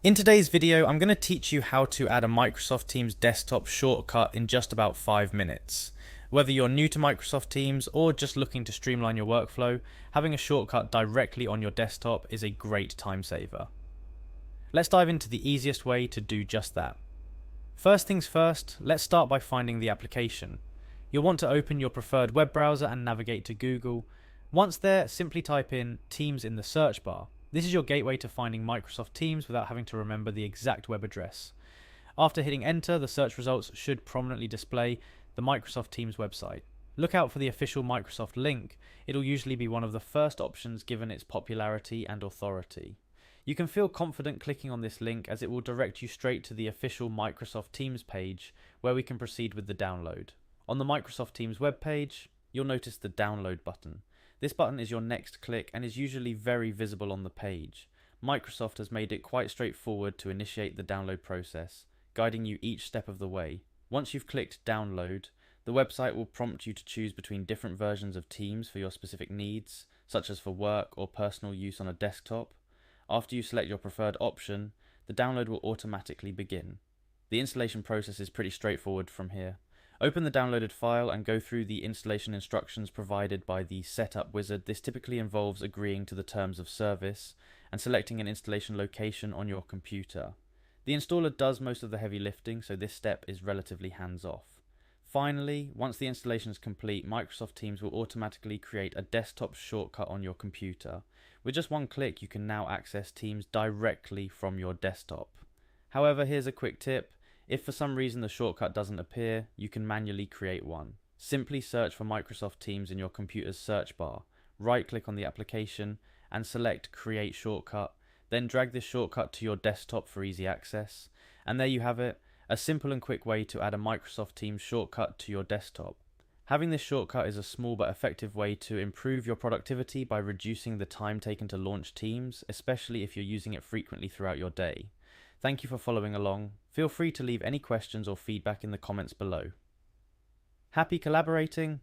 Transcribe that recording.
In today's video, I'm going to teach you how to add a Microsoft Teams desktop shortcut in just about 5 minutes. Whether you're new to Microsoft Teams or just looking to streamline your workflow, having a shortcut directly on your desktop is a great time saver. Let's dive into the easiest way to do just that. First things first, let's start by finding the application. You'll want to open your preferred web browser and navigate to Google. Once there, simply type in Teams in the search bar. This is your gateway to finding Microsoft Teams without having to remember the exact web address. After hitting enter, the search results should prominently display the Microsoft Teams website. Look out for the official Microsoft link. It'll usually be one of the first options given its popularity and authority. You can feel confident clicking on this link as it will direct you straight to the official Microsoft Teams page where we can proceed with the download. On the Microsoft Teams webpage, you'll notice the download button. This button is your next click and is usually very visible on the page. Microsoft has made it quite straightforward to initiate the download process, guiding you each step of the way. Once you've clicked download, the website will prompt you to choose between different versions of Teams for your specific needs, such as for work or personal use on a desktop. After you select your preferred option, the download will automatically begin. The installation process is pretty straightforward from here. Open the downloaded file and go through the installation instructions provided by the Setup Wizard. This typically involves agreeing to the terms of service and selecting an installation location on your computer. The installer does most of the heavy lifting, so this step is relatively hands-off. Finally, once the installation is complete, Microsoft Teams will automatically create a desktop shortcut on your computer. With just one click, you can now access Teams directly from your desktop. However, here's a quick tip. If for some reason the shortcut doesn't appear, you can manually create one. Simply search for Microsoft Teams in your computer's search bar, right-click on the application and select Create Shortcut, then drag this shortcut to your desktop for easy access. And there you have it, a simple and quick way to add a Microsoft Teams shortcut to your desktop. Having this shortcut is a small but effective way to improve your productivity by reducing the time taken to launch Teams, especially if you're using it frequently throughout your day. Thank you for following along. Feel free to leave any questions or feedback in the comments below. Happy collaborating!